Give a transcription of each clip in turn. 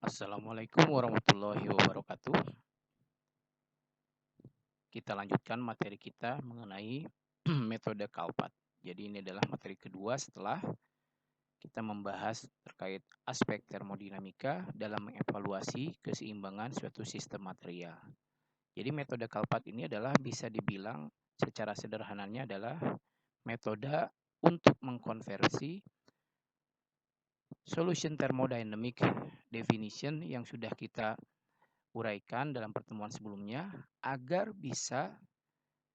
Assalamualaikum warahmatullahi wabarakatuh. Kita lanjutkan materi kita mengenai metode Kalpat. Jadi ini adalah materi kedua setelah kita membahas terkait aspek termodinamika dalam mengevaluasi keseimbangan suatu sistem material. Jadi metode Kalpat ini adalah bisa dibilang secara sederhananya adalah metode untuk mengkonversi solution thermodynamic definition yang sudah kita uraikan dalam pertemuan sebelumnya agar bisa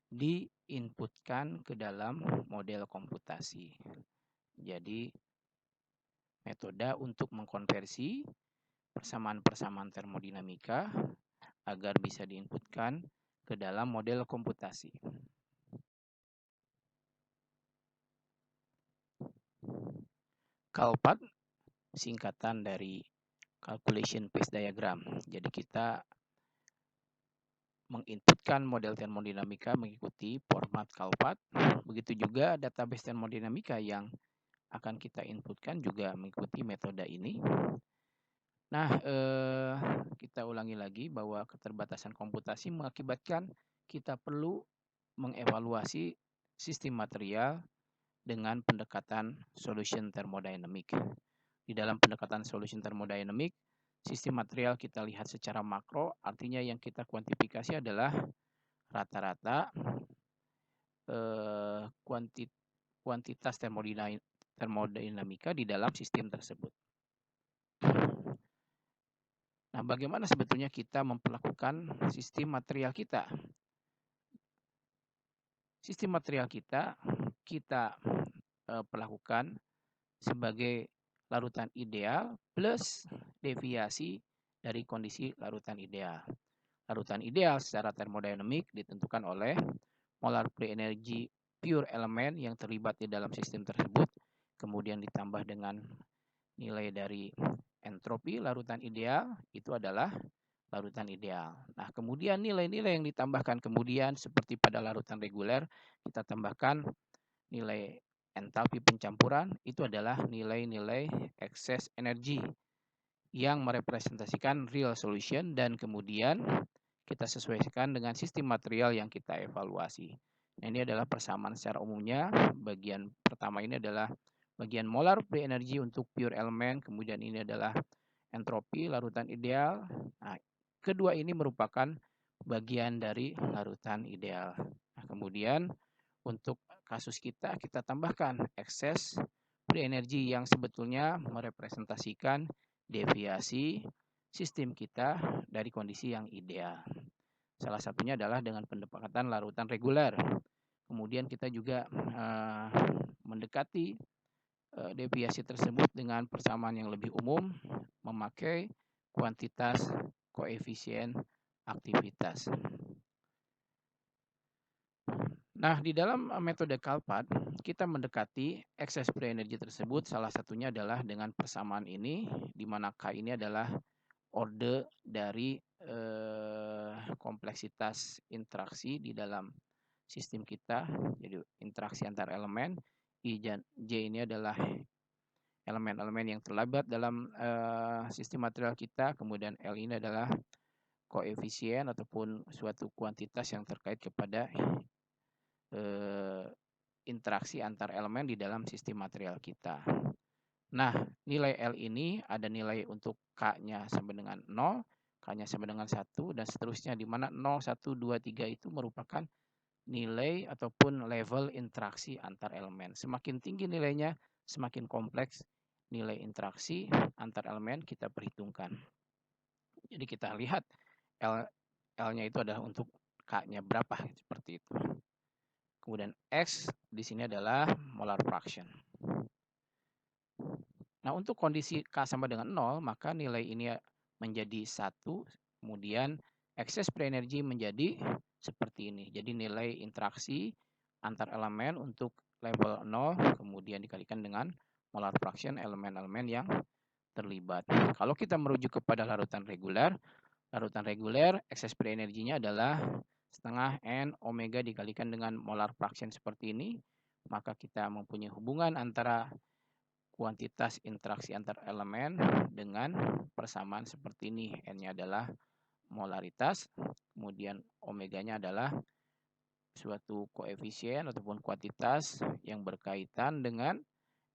diinputkan ke dalam model komputasi. Jadi, metode untuk mengkonversi persamaan-persamaan termodinamika agar bisa diinputkan ke dalam model komputasi. Kalpat singkatan dari calculation phase diagram. Jadi kita menginputkan model termodinamika mengikuti format Kalpat. Begitu juga database termodinamika yang akan kita inputkan juga mengikuti metode ini. Nah, kita ulangi lagi bahwa keterbatasan komputasi mengakibatkan kita perlu mengevaluasi sistem material dengan pendekatan solution thermodynamic. Di dalam pendekatan solution thermodynamic, sistem material kita lihat secara makro, artinya yang kita kuantifikasi adalah rata-rata kuantitas termodinamika di dalam sistem tersebut. Nah, bagaimana sebetulnya kita memperlakukan sistem material kita? Sistem material kita perlakukan sebagai larutan ideal plus deviasi dari kondisi larutan ideal. Larutan ideal secara termodinamik ditentukan oleh molar free energy pure elemen yang terlibat di dalam sistem tersebut, kemudian ditambah dengan nilai dari entropi larutan ideal, itu adalah larutan ideal. Nah, kemudian nilai-nilai yang ditambahkan kemudian seperti pada larutan reguler, kita tambahkan nilai entalpi pencampuran, itu adalah nilai-nilai excess energy yang merepresentasikan real solution dan kemudian kita sesuaikan dengan sistem material yang kita evaluasi. Nah, ini adalah persamaan secara umumnya. Bagian pertama ini adalah bagian molar free energy untuk pure elemen, kemudian ini adalah entropi larutan ideal. Nah, kedua ini merupakan bagian dari larutan ideal. Nah, kemudian untuk kasus kita tambahkan excess free energy yang sebetulnya merepresentasikan deviasi sistem kita dari kondisi yang ideal. Salah satunya adalah dengan pendekatan larutan reguler. Kemudian kita juga mendekati deviasi tersebut dengan persamaan yang lebih umum memakai kuantitas koefisien aktivitas. Nah, di dalam metode Kalpat, kita mendekati excess free energy tersebut salah satunya adalah dengan persamaan ini, di mana K ini adalah orde dari kompleksitas interaksi di dalam sistem kita, jadi interaksi antar elemen. J ini adalah elemen-elemen yang terlibat dalam sistem material kita, kemudian L ini adalah koefisien ataupun suatu kuantitas yang terkait kepada interaksi antar elemen di dalam sistem material kita. Nah, nilai L ini ada nilai untuk K-nya sama dengan 0, K-nya sama dengan 1, dan seterusnya, di mana 0, 1, 2, 3 itu merupakan nilai ataupun level interaksi antar elemen. Semakin tinggi nilainya, semakin kompleks nilai interaksi antar elemen kita perhitungkan. Jadi kita lihat L-nya itu adalah untuk K-nya berapa, seperti itu. Kemudian X di sini adalah molar fraction. Nah, untuk kondisi K sama dengan 0, maka nilai ini menjadi 1, kemudian excess free energy menjadi seperti ini. Jadi nilai interaksi antar elemen untuk level 0, kemudian dikalikan dengan molar fraction elemen-elemen yang terlibat. Kalau kita merujuk kepada larutan reguler excess free energy-nya adalah setengah N omega dikalikan dengan molar fraction seperti ini, maka kita mempunyai hubungan antara kuantitas interaksi antar elemen dengan persamaan seperti ini. N-nya adalah molaritas, kemudian omeganya adalah suatu koefisien ataupun kuantitas yang berkaitan dengan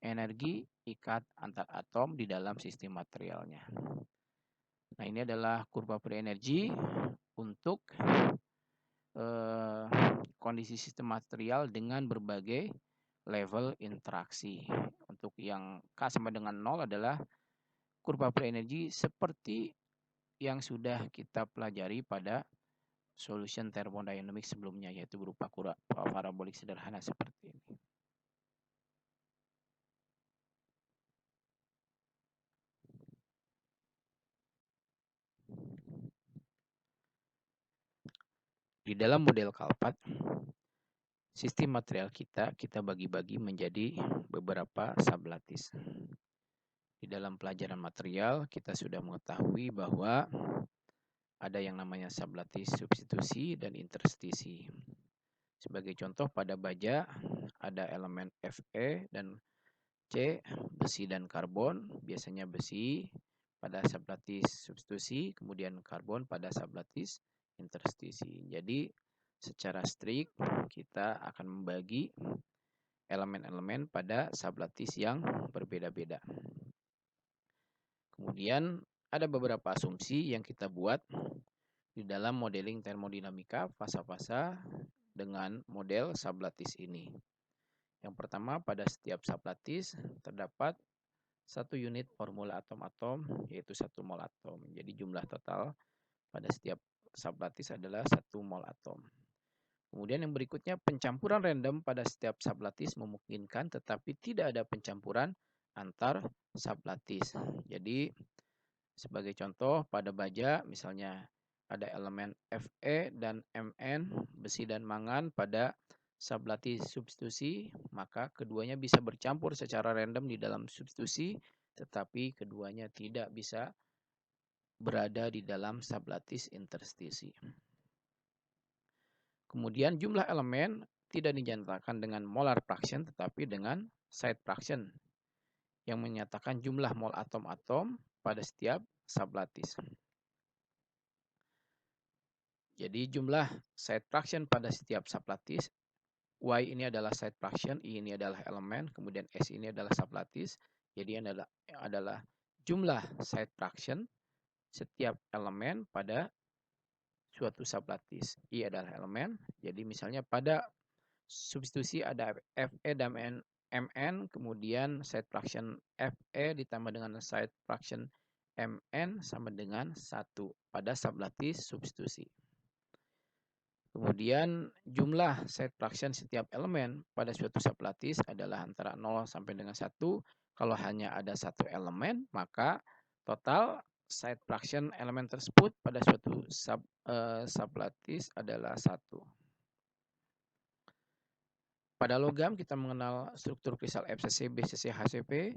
energi ikat antar atom di dalam sistem materialnya. Nah, ini adalah kurva free energy untuk kondisi sistem material dengan berbagai level interaksi. Untuk yang K sama dengan 0 adalah kurva free energy seperti yang sudah kita pelajari pada solution thermodynamics sebelumnya, yaitu berupa parabolik sederhana seperti ini. Di dalam model Kalpat, sistem material kita bagi-bagi menjadi beberapa sublattice. Di dalam pelajaran material, kita sudah mengetahui bahwa ada yang namanya sublattice substitusi dan interstisi. Sebagai contoh, pada baja ada elemen Fe dan C, besi dan karbon. Biasanya besi pada sublattice substitusi, kemudian karbon pada sublattice interstisi. Jadi secara strict kita akan membagi elemen-elemen pada sublattice yang berbeda-beda. Kemudian ada beberapa asumsi yang kita buat di dalam modeling termodinamika fasa-fasa dengan model sublattice ini. Yang pertama, pada setiap sublattice terdapat satu unit formula atom-atom, yaitu 1 mol atom. Jadi jumlah total pada setiap sublattice adalah 1 mol atom. Kemudian yang berikutnya, pencampuran random pada setiap sublattice memungkinkan, tetapi tidak ada pencampuran antar sublattice. Jadi sebagai contoh, pada baja misalnya ada elemen Fe dan Mn, besi dan mangan pada sublattice substitusi, maka keduanya bisa bercampur secara random di dalam substitusi, tetapi keduanya tidak bisa berada di dalam sublattice interstisi. Kemudian jumlah elemen tidak dinyatakan dengan molar fraction, tetapi dengan side fraction, yang menyatakan jumlah mol atom-atom pada setiap sublattice. Jadi jumlah side fraction pada setiap sublattice, Y ini adalah side fraction, I ini adalah elemen, kemudian S ini adalah sublattice. Jadi adalah jumlah side fraction setiap elemen pada suatu sublattice. I adalah elemen, jadi misalnya pada substitusi ada Fe dan Mn, kemudian side fraction Fe ditambah dengan side fraction Mn sama dengan 1 pada sublattice substitusi. Kemudian jumlah side fraction setiap elemen pada suatu sublattice adalah antara 0 sampai dengan 1. Kalau hanya ada satu elemen, maka total side fraction elemen tersebut pada suatu sublattice adalah 1. Pada logam kita mengenal struktur kristal FCC, BCC, HCP.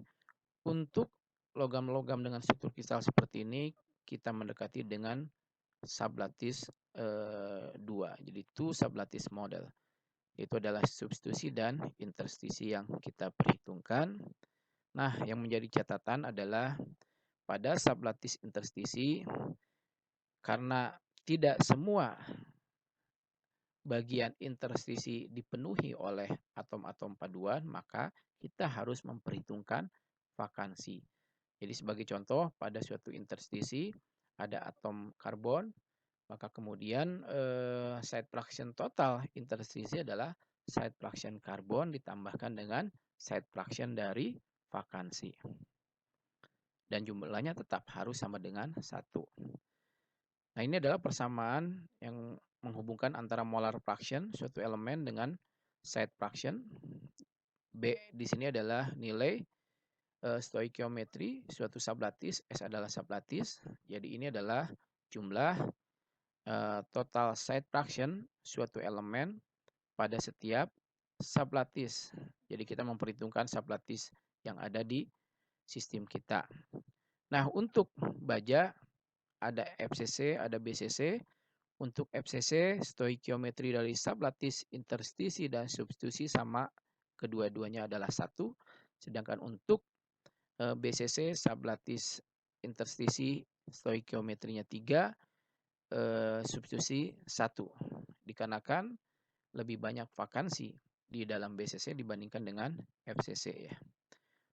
Untuk logam-logam dengan struktur kristal seperti ini, kita mendekati dengan sublattice 2. Jadi 2 sublattice model. Itu adalah substitusi dan interstisi yang kita perhitungkan. Nah, yang menjadi catatan adalah pada sublattice interstisi, karena tidak semua bagian interstisi dipenuhi oleh atom-atom paduan, maka kita harus memperhitungkan vakansi. Jadi sebagai contoh, pada suatu interstisi ada atom karbon, maka kemudian side fraction total interstisi adalah side fraction karbon ditambahkan dengan side fraction dari vakansi. Dan jumlahnya tetap harus sama dengan 1. Nah, ini adalah persamaan yang menghubungkan antara molar fraction suatu elemen dengan side fraction. B di sini adalah nilai stoichiometry suatu sublattice, S adalah sublattice. Jadi ini adalah jumlah total side fraction suatu elemen pada setiap sublattice. Jadi kita memperhitungkan sublattice yang ada di sistem kita. Nah, untuk baja ada FCC, ada BCC. Untuk FCC, stoichiometri dari sublattice, interstisi, dan substitusi sama, kedua-duanya adalah 1. Sedangkan untuk BCC sublattice interstisi stoikiometrinya 3, substitusi 1. Dikarenakan lebih banyak vakansi di dalam BCC dibandingkan dengan FCC ya.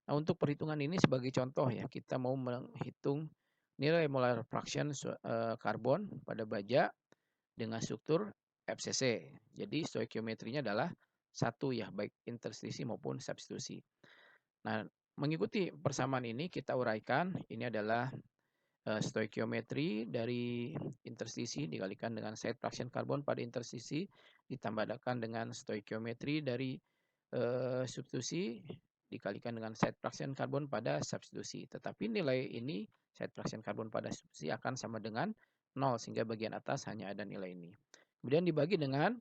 Nah, untuk perhitungan ini sebagai contoh ya, kita mau menghitung nilai molar fraction karbon pada baja dengan struktur FCC. Jadi stoikiometrinya adalah 1 ya, baik interstisi maupun substitusi. Nah, mengikuti persamaan ini kita uraikan, ini adalah stoikiometri dari interstisi dikalikan dengan side fraction karbon pada interstisi ditambahkan dengan stoikiometri dari substitusi dikalikan dengan side fraction karbon pada substitusi. Tetapi nilai ini side fraction karbon pada substitusi akan sama dengan 0 sehingga bagian atas hanya ada nilai ini. Kemudian dibagi dengan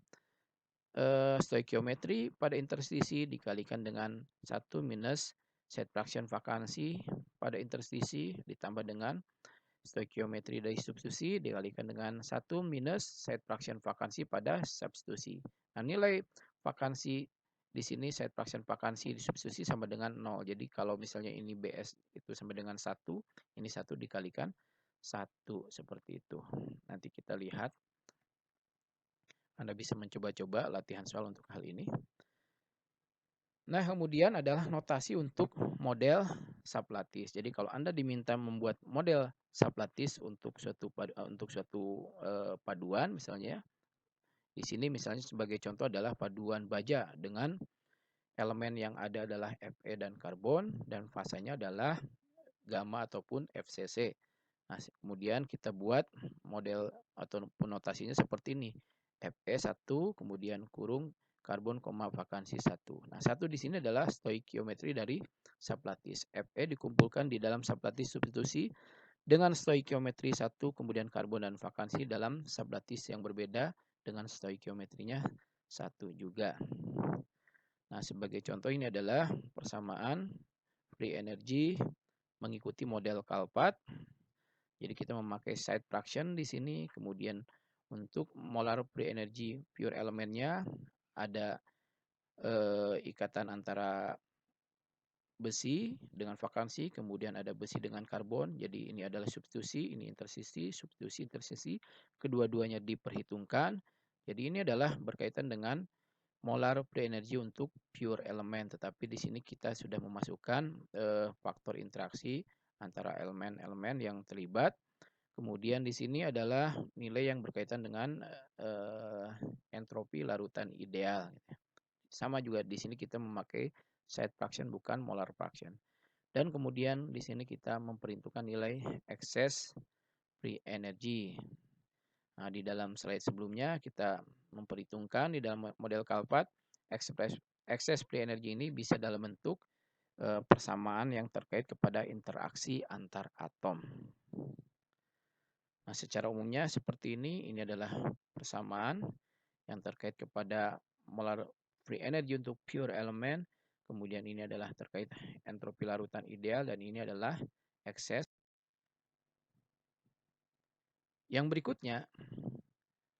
stoikiometri pada interstisi dikalikan dengan 1 minus side fraction vakansi pada interstisi ditambah dengan stoikiometri dari substitusi dikalikan dengan 1 minus side fraction vakansi pada substitusi. Nah, nilai vakansi di sini side fraction vakansi di substitusi sama dengan 0. Jadi kalau misalnya ini BS itu sama dengan 1, ini 1 dikalikan 1 seperti itu. Nanti kita lihat. Anda bisa mencoba-coba latihan soal untuk hal ini. Nah, kemudian adalah notasi untuk model sublattice. Jadi kalau Anda diminta membuat model sublattice untuk suatu paduan misalnya, di sini misalnya sebagai contoh adalah paduan baja dengan elemen yang ada adalah Fe dan karbon dan fasanya adalah gamma ataupun FCC. Nah, kemudian kita buat model atau notasinya seperti ini. Fe1 kemudian kurung karbon, vakansi 1. Nah, 1 di sini adalah stoikiometri dari sublattice. Fe dikumpulkan di dalam sublattice substitusi dengan stoikiometri 1 kemudian karbon dan vakansi dalam sublattice yang berbeda dengan stoikiometrinya 1 juga. Nah, sebagai contoh ini adalah persamaan free energy mengikuti model Kalpat. Jadi kita memakai side fraction di sini, kemudian untuk molar free energy pure elemennya ada ikatan antara besi dengan vakansi, kemudian ada besi dengan karbon. Jadi ini adalah substitusi, ini interstisi, substitusi, interstisi. Kedua-duanya diperhitungkan. Jadi ini adalah berkaitan dengan molar free energy untuk pure elemen. Tetapi di sini kita sudah memasukkan faktor interaksi antara elemen-elemen yang terlibat. Kemudian di sini adalah nilai yang berkaitan dengan entropi larutan ideal. Sama juga di sini kita memakai side fraction bukan molar fraction. Dan kemudian di sini kita memperhitungkan nilai excess free energy. Nah, di dalam slide sebelumnya kita memperhitungkan di dalam model Kalpat excess free energy ini bisa dalam bentuk persamaan yang terkait kepada interaksi antar atom. Nah, secara umumnya seperti ini adalah persamaan yang terkait kepada molar free energy untuk pure elemen. Kemudian ini adalah terkait entropi larutan ideal dan ini adalah excess. Yang berikutnya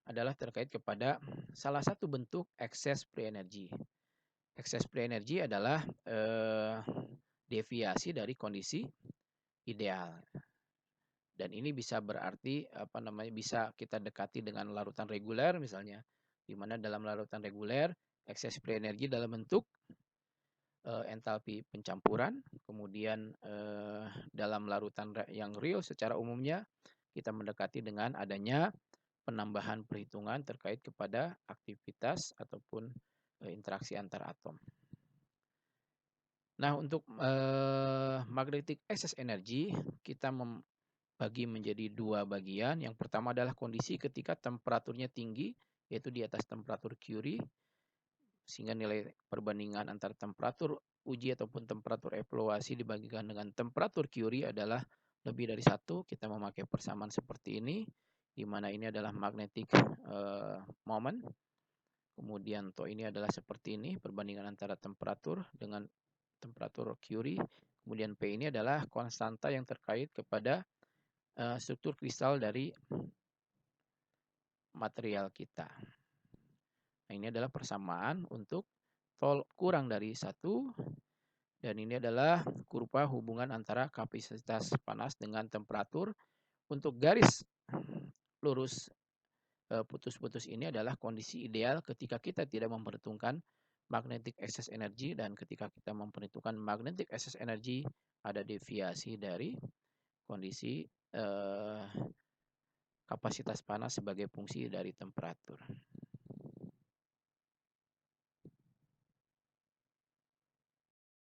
adalah terkait kepada salah satu bentuk excess free energy. Excess free energy adalah deviasi dari kondisi ideal. Dan ini bisa berarti bisa kita dekati dengan larutan reguler misalnya, di mana dalam larutan reguler excess free energy dalam bentuk entalpi pencampuran, kemudian dalam larutan yang real secara umumnya kita mendekati dengan adanya penambahan perhitungan terkait kepada aktivitas ataupun interaksi antar atom. Nah, untuk magnetic excess energy kita bagi menjadi 2 bagian. Yang pertama adalah kondisi ketika temperaturnya tinggi, yaitu di atas temperatur Curie, sehingga nilai perbandingan antara temperatur uji ataupun temperatur evaluasi dibandingkan dengan temperatur Curie adalah lebih dari 1. Kita memakai persamaan seperti ini, di mana ini adalah magnetic moment. Kemudian ini adalah seperti ini, perbandingan antara temperatur dengan temperatur Curie. Kemudian P ini adalah konstanta yang terkait kepada struktur kristal dari material kita. Nah, ini adalah persamaan untuk kurang dari 1 Dan ini adalah kurva hubungan antara kapasitas panas dengan temperatur. Untuk garis lurus putus-putus ini adalah kondisi ideal ketika kita tidak memperhitungkan magnetic excess energy, dan ketika kita memperhitungkan magnetic excess energy ada deviasi dari kondisi kapasitas panas sebagai fungsi dari temperatur.